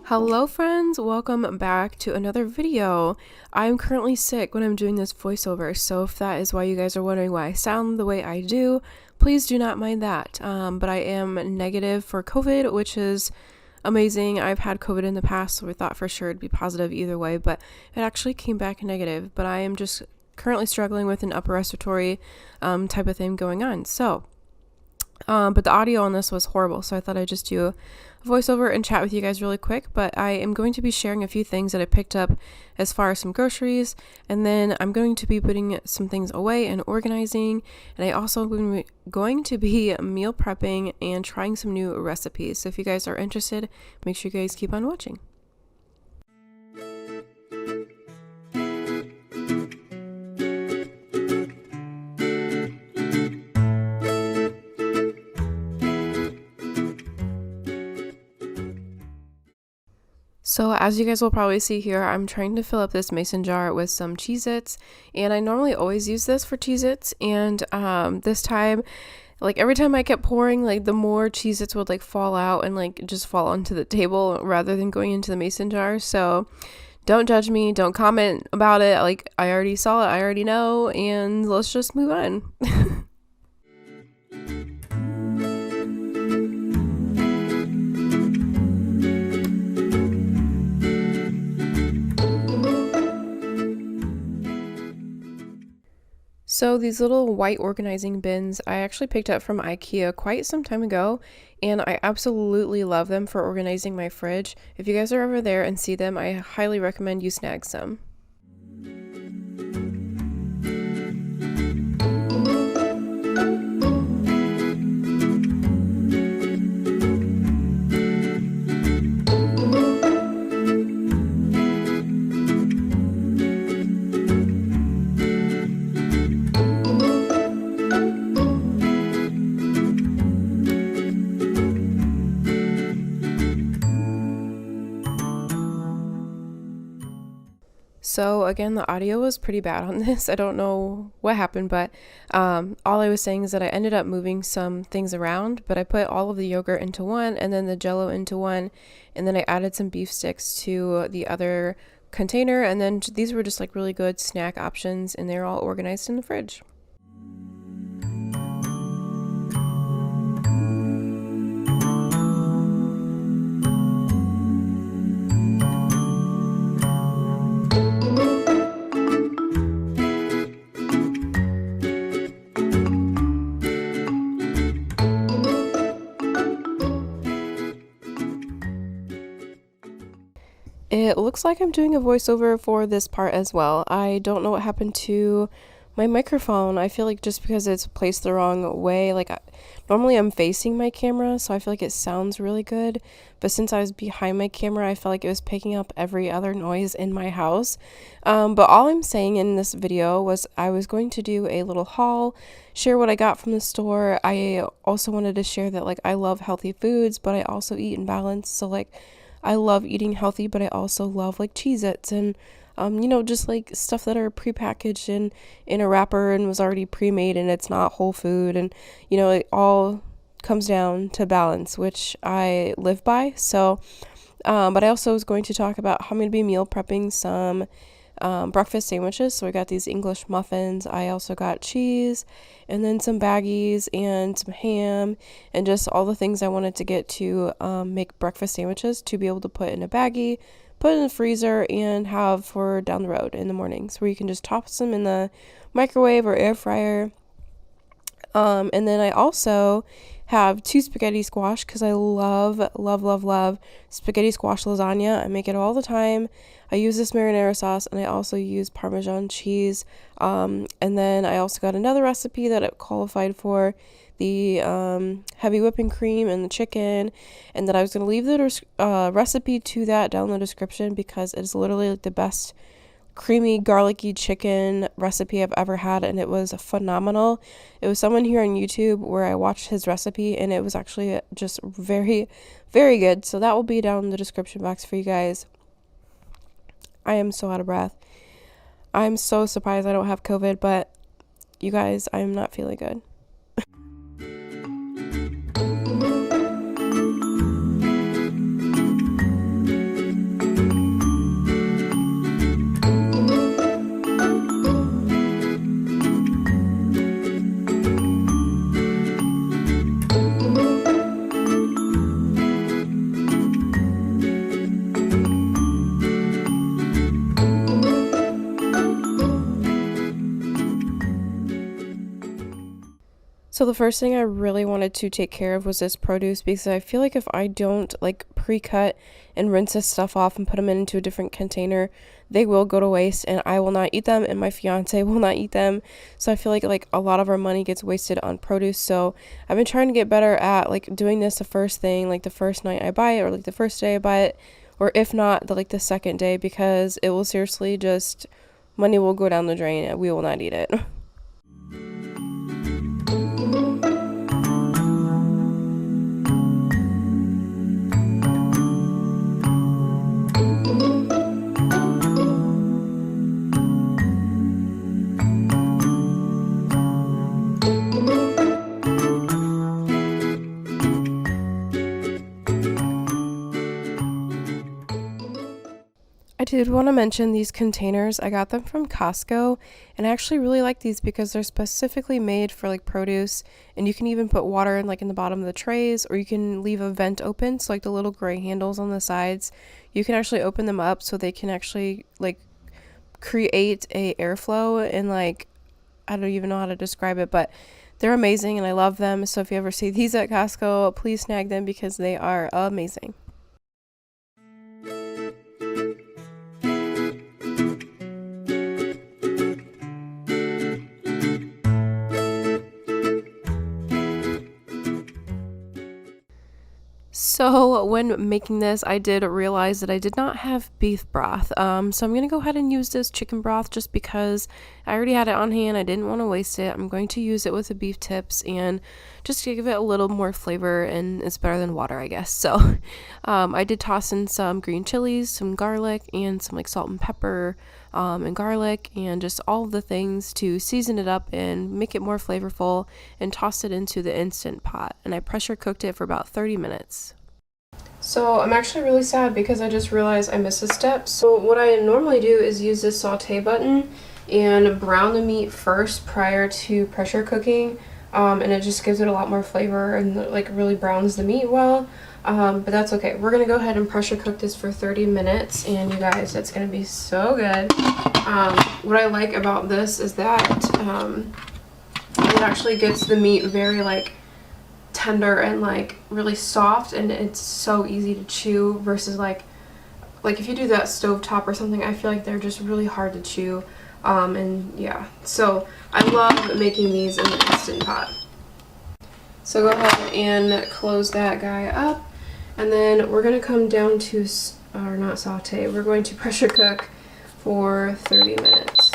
Hello friends, welcome back to another video. I'm currently sick when I'm doing this voiceover, so if that is why you guys are wondering why I sound the way I do, please do not mind that. But I am negative for COVID, which is amazing. I've had COVID in the past, so we thought for sure it'd be positive either way, but it actually came back negative. But I am just currently struggling with an upper respiratory type of thing going on. But the audio on this was horrible, so I thought I'd just do a voiceover and chat with you guys really quick. But I am going to be sharing a few things that I picked up as far as some groceries, and then I'm going to be putting some things away and organizing, and I also am going to be meal prepping and trying some new recipes. So if you guys are interested, make sure you guys keep on watching. So as you guys will probably see here, I'm trying to fill up this mason jar with some Cheez-Its, and I normally always use this for Cheez-Its, and this time, like every time I kept pouring, like the more Cheez-Its would like fall out and like just fall onto the table rather than going into the mason jar. So don't judge me, don't comment about it, like I already saw it, I already know, and let's just move on. So these little white organizing bins I actually picked up from AUKEY quite some time ago, and I absolutely love them for organizing my fridge. If you guys are over there and see them, I highly recommend you snag some. So again, the audio was pretty bad on this. I don't know what happened, but all I was saying is that I ended up moving some things around, but I put all of the yogurt into one and then the Jell-O into one, and then I added some beef sticks to the other container, and then these were just like really good snack options, and they're all organized in the fridge. It looks like I'm doing a voiceover for this part as well. I don't know what happened to my microphone. I feel like just because it's placed the wrong way, normally I'm facing my camera, so I feel like it sounds really good. But since I was behind my camera, I felt like it was picking up every other noise in my house. But all I'm saying in this video was I was going to do a little haul, share what I got from the store. I also wanted to share that I love healthy foods, but I also eat in balance. So I love eating healthy, but I also love Cheez-Its and just stuff that are prepackaged in a wrapper and was already pre-made, and it's not whole food, and it all comes down to balance, which I live by. So but I also was going to talk about how I'm going to be meal prepping some breakfast sandwiches. So I got these English muffins. I also got cheese and then some baggies and some ham and just all the things I wanted to get to make breakfast sandwiches to be able to put in a baggie, put in the freezer, and have for down the road in the mornings, where you can just toss them in the microwave or air fryer. And then I also have 2 spaghetti squash because I love spaghetti squash lasagna. I make it all the time. I use this marinara sauce, and I also use Parmesan cheese. And then I also got another recipe that it qualified for the heavy whipping cream and the chicken, and that I was going to leave the recipe to that down in the description because it's literally the best creamy garlicky chicken recipe I've ever had, and it was phenomenal. It was someone here on YouTube where I watched his recipe, and it was actually just very, very good. So that will be down in the description box for you guys. I am so out of breath. I'm so surprised I don't have COVID, but you guys, I'm not feeling good. So the first thing I really wanted to take care of was this produce, because I feel like if I don't like pre-cut and rinse this stuff off and put them into a different container, they will go to waste and I will not eat them and my fiance will not eat them. So I feel like a lot of our money gets wasted on produce. So I've been trying to get better at like doing this the first thing, like the first night I buy it, or like the first day I buy it, or if not the second day, because it will seriously just, money will go down the drain and we will not eat it. I did want to mention these containers. I got them from Costco, and I actually really like these because they're specifically made for like produce, and you can even put water in in the bottom of the trays, or you can leave a vent open, so like the little gray handles on the sides, you can actually open them up so they can actually create a airflow, and I don't even know how to describe it, but they're amazing and I love them. So if you ever see these at Costco, please snag them because they are amazing. So when making this, I did realize that I did not have beef broth. So I'm going to go ahead and use this chicken broth just because I already had it on hand. I didn't want to waste it. I'm going to use it with the beef tips and just to give it a little more flavor, and it's better than water, I guess. So I did toss in some green chilies, some garlic, and some salt and pepper and garlic, and just all of the things to season it up and make it more flavorful, and tossed it into the Instant Pot. And I pressure cooked it for about 30 minutes. So I'm actually really sad because I just realized I missed a step. So what I normally do is use this saute button and brown the meat first prior to pressure cooking, and it just gives it a lot more flavor and really browns the meat well. But that's okay. We're gonna go ahead and pressure cook this for 30 minutes, and you guys, it's gonna be so good. What I like about this is that it actually gets the meat very tender and really soft, and it's so easy to chew versus if you do that stovetop or something, I feel like they're just really hard to chew. And yeah, so I love making these in the Instant Pot. So go ahead and close that guy up, and then we're gonna come down to, or not saute, we're going to pressure cook for 30 minutes.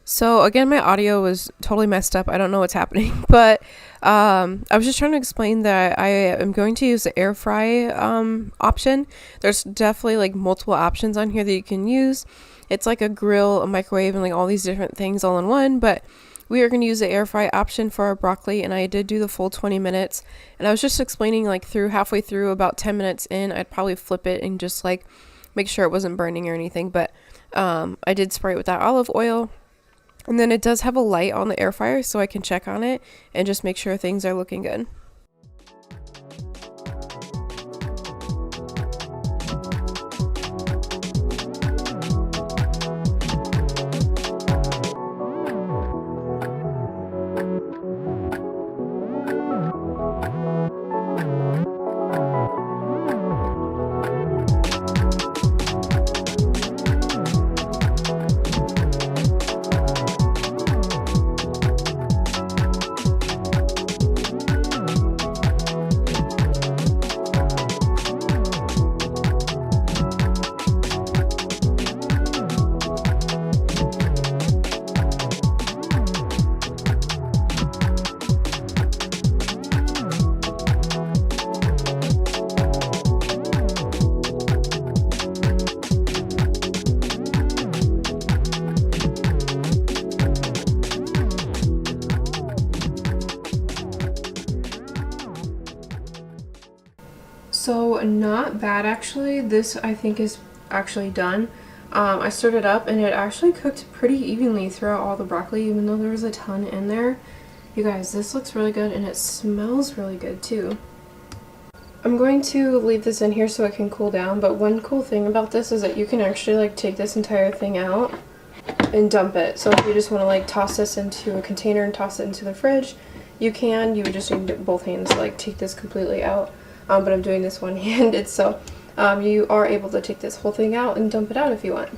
So again, my audio was totally messed up. I don't know what's happening, but I was just trying to explain that I am going to use the air fry option. There's definitely multiple options on here that you can use. It's like a grill, a microwave, and all these different things all in one, but we are going to use the air fry option for our broccoli, and I did do the full 20 minutes. And I was just explaining halfway through, about 10 minutes in, I'd probably flip it and just make sure it wasn't burning or anything. But I did spray it with that olive oil. And then it does have a light on the air fryer, so I can check on it and just make sure things are looking good. So not bad actually. This I think is actually done. I stirred it up and it actually cooked pretty evenly throughout all the broccoli, even though there was a ton in there. You guys, this looks really good and it smells really good too. I'm going to leave this in here so it can cool down, but one cool thing about this is that you can actually like take this entire thing out and dump it. So if you just want to like toss this into a container and toss it into the fridge, you can. You would just need both hands to like take this completely out. But I'm doing this one-handed, so you are able to take this whole thing out and dump it out if you want.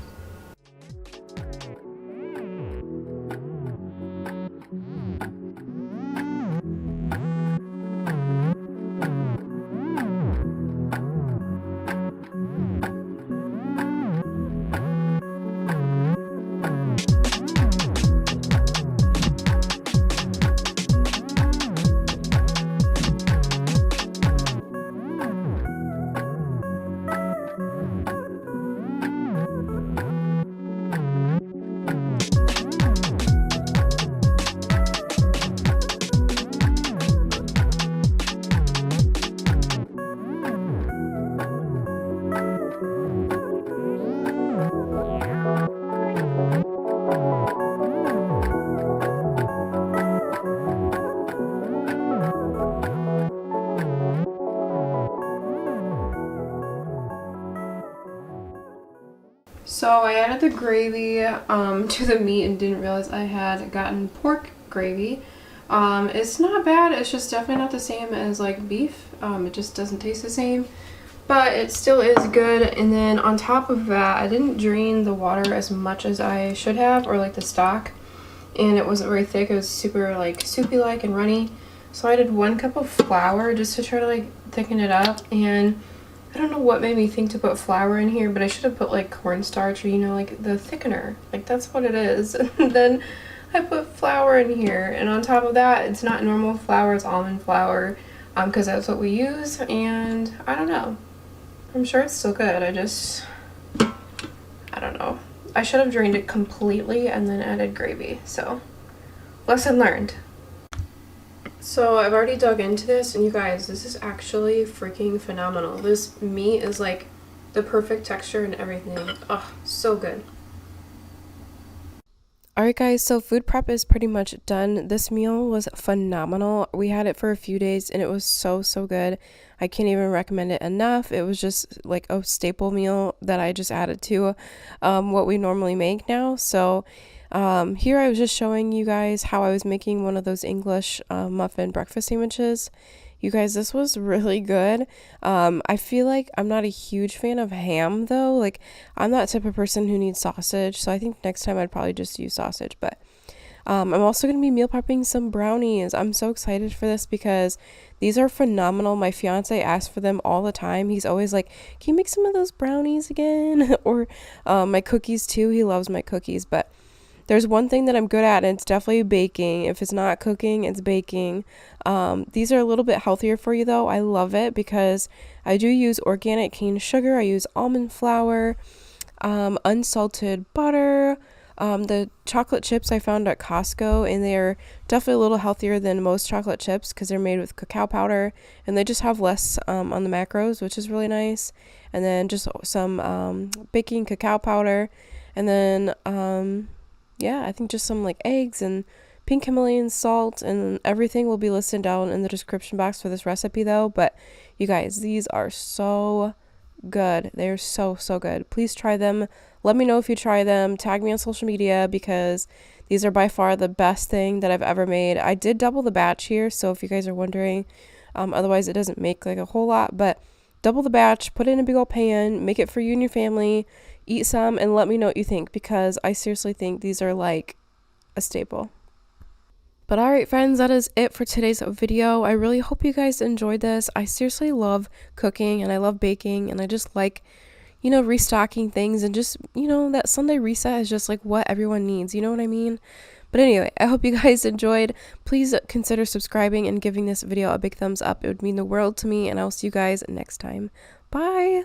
So I added the gravy to the meat and didn't realize I had gotten pork gravy. It's not bad, it's just definitely not the same as like beef. It just doesn't taste the same, but it still is good. And then on top of that, I didn't drain the water as much as I should have, or like the stock, and it wasn't very thick. It was super like soupy like and runny. So I did 1 cup of flour just to try to like thicken it up, and I don't know what made me think to put flour in here, but I should have put like cornstarch or, you know, like the thickener. Like that's what it is. And then I put flour in here, and on top of that, it's not normal flour, it's almond flour, because that's what we use. And I don't know. I'm sure it's still good. I don't know. I should have drained it completely and then added gravy. So, lesson learned. So I've already dug into this, and you guys, this is actually freaking phenomenal. This meat is like the perfect texture and everything. Oh, so good. Alright guys, so food prep is pretty much done. This meal was phenomenal. We had it for a few days and it was so good. I can't even recommend it enough. It was just like a staple meal that I just added to what we normally make now. So here I was just showing you guys how I was making one of those English muffin breakfast sandwiches. You guys, this was really good. I feel like I'm not a huge fan of ham though. Like I'm that type of person who needs sausage. So I think next time I'd probably just use sausage. But I'm also going to be meal prepping some brownies. I'm so excited for this because these are phenomenal. My fiance asks for them all the time. He's always like, can you make some of those brownies again? Or my cookies too. He loves my cookies. But there's one thing that I'm good at, and it's definitely baking. If it's not cooking, it's baking. These are a little bit healthier for you though. I love it because I do use organic cane sugar. I use almond flour, unsalted butter, the chocolate chips I found at Costco, and they're definitely a little healthier than most chocolate chips because they're made with cacao powder, and they just have less on the macros, which is really nice. And then just some baking cacao powder, and then yeah, I think just some like eggs and pink Himalayan salt, and everything will be listed down in the description box for this recipe though. But you guys, these are so good. They're so good. Please try them. Let me know if you try them. Tag me on social media because these are by far the best thing that I've ever made. I did double the batch here, so if you guys are wondering, otherwise it doesn't make like a whole lot, but double the batch, put it in a big old pan, make it for you and your family, eat some, and let me know what you think because I seriously think these are like a staple. But alright friends, that is it for today's video. I really hope you guys enjoyed this. I seriously love cooking and I love baking, and I just like, you know, restocking things, and just, you know, that Sunday reset is just like what everyone needs, you know what I mean? But anyway, I hope you guys enjoyed. Please consider subscribing and giving this video a big thumbs up. It would mean the world to me, and I'll see you guys next time. Bye!